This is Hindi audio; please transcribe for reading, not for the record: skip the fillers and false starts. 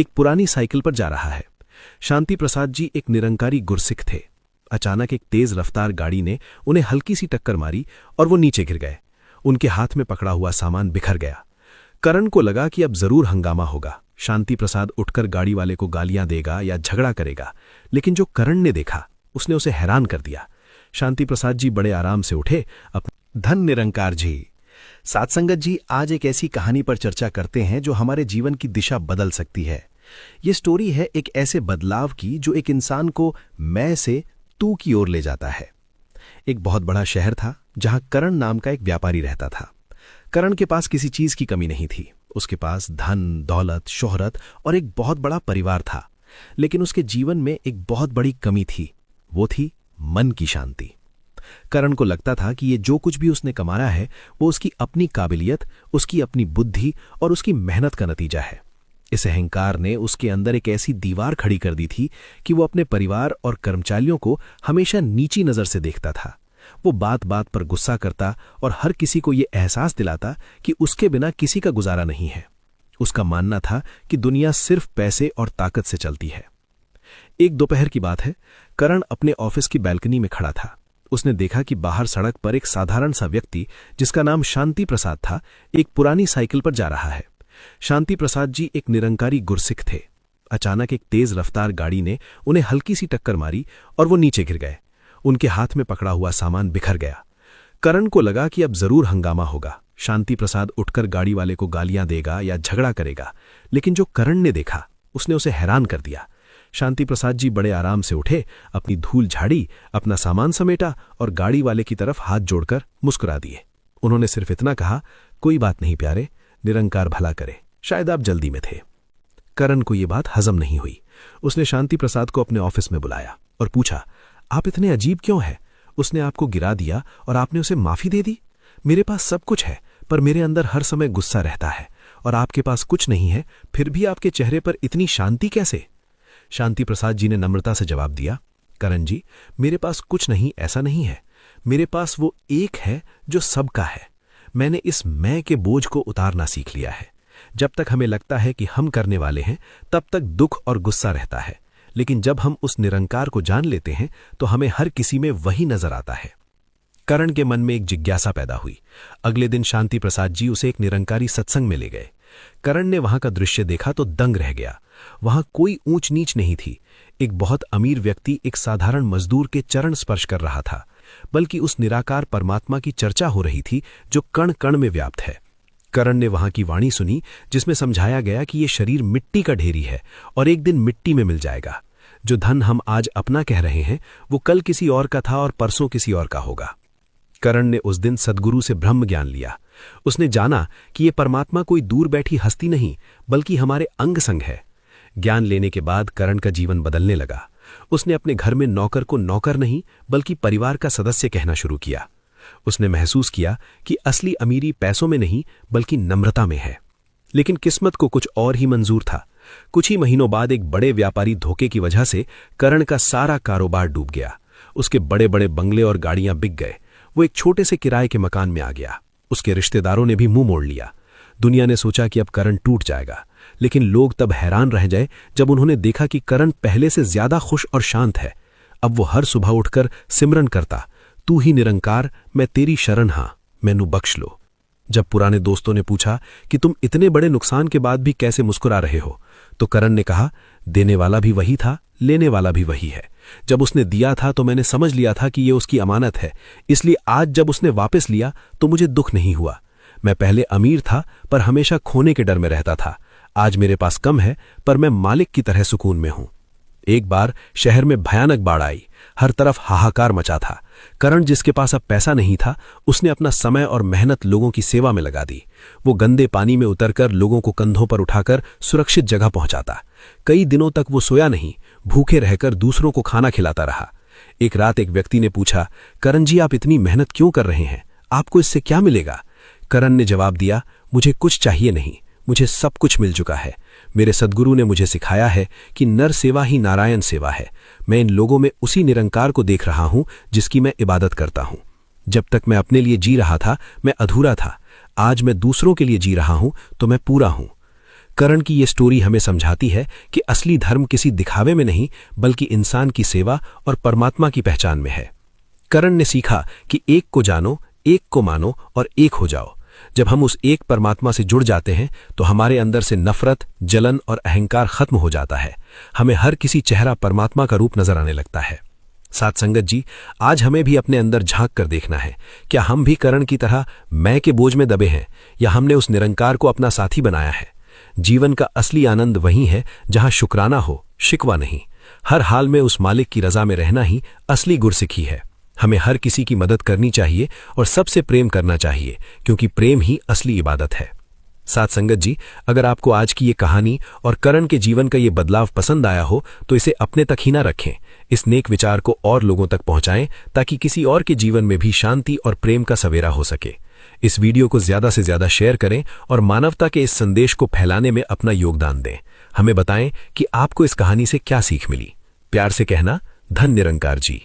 एक पुरानी साइकिल पर जा रहा है। शांति प्रसाद जी एक निरंकारी गुरसिख थे। अचानक एक तेज रफ्तार गाड़ी ने उन्हें हल्की सी टक्कर मारी और वो नीचे गिर गए। उनके हाथ में पकड़ा हुआ सामान बिखर गया। करण को लगा कि अब जरूर हंगामा होगा। शांति प्रसाद उठकर गाड़ी वाले को गालियां देगा या झगड़ा करेगा, लेकिन जो करण ने देखा उसने उसे हैरान कर दिया। शांति प्रसाद जी बड़े आराम से उठे। धन निरंकार जी। साथ संगत जी, आज एक ऐसी कहानी पर चर्चा करते हैं जो हमारे जीवन की दिशा बदल सकती है। ये स्टोरी है एक ऐसे बदलाव की जो एक इंसान को मैं से तू की ओर ले जाता है। एक बहुत बड़ा शहर था जहां करण नाम का एक व्यापारी रहता था। करण के पास किसी चीज की कमी नहीं थी। उसके पास धन, दौलत, शोहरत और एक बहुत बड़ा परिवार था। लेकिन उसके जीवन में एक बहुत बड़ी कमी थी। वो थी मन की शांति। करण को लगता था कि ये जो कुछ भी उसने कमाया है वो उसकी अपनी काबिलियत, उसकी अपनी बुद्धि और उसकी मेहनत का नतीजा है। इस अहंकार ने उसके अंदर एक ऐसी दीवार खड़ी कर दी थी कि वो अपने परिवार और कर्मचारियों को हमेशा नीची नजर से देखता था। वो बात बात पर गुस्सा करता और हर किसी को ये एहसास दिलाता कि उसके बिना किसी का गुजारा नहीं है। उसका मानना था कि दुनिया सिर्फ पैसे और ताकत से चलती है। एक दोपहर की बात है। करण अपने ऑफिस की बैल्कनी में खड़ा था। उसने देखा कि बाहर सड़क पर एक साधारण सा व्यक्ति, जिसका नाम शांति प्रसाद था, एक पुरानी साइकिल पर जा रहा है। शांति प्रसाद जी एक निरंकारी गुरसिख थे। अचानक एक तेज रफ्तार गाड़ी ने उन्हें हल्की सी टक्कर मारी और वो नीचे गिर गए। उनके हाथ में पकड़ा हुआ सामान बिखर गया। करण को लगा कि अब जरूर हंगामा होगा। शांति प्रसाद उठकर गाड़ी वाले को गालियां देगा या झगड़ा करेगा, लेकिन जो करण ने देखा उसने उसे हैरान कर दिया। शांति प्रसाद जी बड़े आराम से उठे, अपनी धूल झाड़ी, अपना सामान समेटा और गाड़ी वाले की तरफ हाथ जोड़कर मुस्कुरा दिए। उन्होंने सिर्फ इतना कहा, कोई बात नहीं प्यारे, निरंकार भला करे, शायद आप जल्दी में थे। करण को यह बात हजम नहीं हुई। उसने शांति प्रसाद को अपने ऑफिस में बुलाया और पूछा, आप इतने अजीब क्यों हैं? उसने आपको गिरा दिया और आपने उसे माफी दे दी? मेरे पास सब कुछ है, पर मेरे अंदर हर समय गुस्सा रहता है, और आपके पास कुछ नहीं है, फिर भी आपके चेहरे पर इतनी शांति कैसे? शांति प्रसाद जी ने नम्रता से जवाब दिया, करण जी, मेरे पास कुछ नहीं ऐसा नहीं है। मेरे पास वो एक है जो सबका है। मैंने इस मैं के बोझ को उतारना सीख लिया है। जब तक हमें लगता है कि हम करने वाले हैं, तब तक दुख और गुस्सा रहता है, लेकिन जब हम उस निरंकार को जान लेते हैं तो हमें हर किसी में वही नजर आता है। करण के मन में एक जिज्ञासा पैदा हुई। अगले दिन शांति प्रसाद जी उसे एक निरंकारी सत्संग में ले गए। करण ने वहां का दृश्य देखा तो दंग रह गया। वहां कोई ऊंच नीच नहीं थी। एक बहुत अमीर व्यक्ति एक साधारण मजदूर के चरण स्पर्श कर रहा था, बल्कि उस निराकार परमात्मा की चर्चा हो रही थी जो कण कण में व्याप्त है। करण ने वहां की वाणी सुनी, जिसमें समझाया गया कि यह शरीर मिट्टी का ढेरी है और एक दिन मिट्टी में मिल जाएगा। जो धन हम आज अपना कह रहे हैं वो कल किसी और का था और परसों किसी और का होगा। करण ने उस दिन सद्गुरु से ब्रह्म ज्ञान लिया। उसने जाना कि यह परमात्मा कोई दूर बैठी हस्ती नहीं, बल्कि हमारे अंग संग है। ज्ञान लेने के बाद करण का जीवन बदलने लगा। उसने अपने घर में नौकर को नौकर नहीं, बल्कि परिवार का सदस्य कहना शुरू किया। उसने महसूस किया कि असली अमीरी पैसों में नहीं, बल्कि नम्रता में है। लेकिन किस्मत को कुछ और ही मंजूर था। कुछ ही महीनों बाद एक बड़े व्यापारी धोखे की वजह से करण का सारा कारोबार डूब गया। उसके बड़े बड़े बंगले और गाड़ियां बिक गए। वो एक छोटे से किराए के मकान में आ गया। उसके रिश्तेदारों ने भी मुंह मोड़ लिया। दुनिया ने सोचा कि अब करण टूट जाएगा, लेकिन लोग तब हैरान रह गए जब उन्होंने देखा कि करण पहले से ज्यादा खुश और शांत है। अब वो हर सुबह उठकर सिमरन करता, तू ही निरंकार, मैं तेरी शरण हां, मैनू बख्श लो। जब पुराने दोस्तों ने पूछा कि तुम इतने बड़े नुकसान के बाद भी कैसे मुस्कुरा रहे हो, तो करण ने कहा, देने वाला भी वही था, लेने वाला भी वही है। जब उसने दिया था तो मैंने समझ लिया था कि यह उसकी अमानत है, इसलिए आज जब उसने वापस लिया तो मुझे दुख नहीं हुआ। मैं पहले अमीर था पर हमेशा खोने के डर में रहता था। आज मेरे पास कम है पर मैं मालिक की तरह सुकून में हूं। एक बार शहर में भयानक बाढ़ आई। हर तरफ हाहाकार मचा था। करण, जिसके पास अब पैसा नहीं था, उसने अपना समय और मेहनत लोगों की सेवा में लगा दी। वो गंदे पानी में उतरकर लोगों को कंधों पर उठाकर सुरक्षित जगह पहुंचाता। कई दिनों तक वो सोया नहीं, भूखे रहकर दूसरों को खाना खिलाता रहा। एक रात एक व्यक्ति ने पूछा, करण जी, आप इतनी मेहनत क्यों कर रहे हैं? आपको इससे क्या मिलेगा? करण ने जवाब दिया, मुझे कुछ चाहिए नहीं, मुझे सब कुछ मिल चुका है। मेरे सद्गुरु ने मुझे सिखाया है कि नर सेवा ही नारायण सेवा है। मैं इन लोगों में उसी निरंकार को देख रहा हूं जिसकी मैं इबादत करता हूं। जब तक मैं अपने लिए जी रहा था मैं अधूरा था, आज मैं दूसरों के लिए जी रहा हूं तो मैं पूरा हूं। करण की ये स्टोरी हमें समझाती है कि असली धर्म किसी दिखावे में नहीं बल्कि इंसान की सेवा और परमात्मा की पहचान में है। करण ने सीखा कि एक को जानो, एक को मानो और एक हो जाओ। जब हम उस एक परमात्मा से जुड़ जाते हैं तो हमारे अंदर से नफरत, जलन और अहंकार खत्म हो जाता है। हमें हर किसी चेहरा परमात्मा का रूप नजर आने लगता है। साथ संगत जी, आज हमें भी अपने अंदर झांक कर देखना है, क्या हम भी करण की तरह मैं के बोझ में दबे हैं या हमने उस निरंकार को अपना साथी बनाया है। जीवन का असली आनंद वही है जहां शुक्राना हो, शिकवा नहीं। हर हाल में उस मालिक की रजा में रहना ही असली गुरसिखी है। हमें हर किसी की मदद करनी चाहिए और सबसे प्रेम करना चाहिए, क्योंकि प्रेम ही असली इबादत है। साथ संगत जी, अगर आपको आज की ये कहानी और करण के जीवन का ये बदलाव पसंद आया हो तो इसे अपने तक ही ना रखें। इस नेक विचार को और लोगों तक पहुंचाएं ताकि किसी और के जीवन में भी शांति और प्रेम का सवेरा हो सके। इस वीडियो को ज्यादा से ज्यादा शेयर करें और मानवता के इस संदेश को फैलाने में अपना योगदान दें। हमें बताएं कि आपको इस कहानी से क्या सीख मिली। प्यार से कहना, धन निरंकार जी।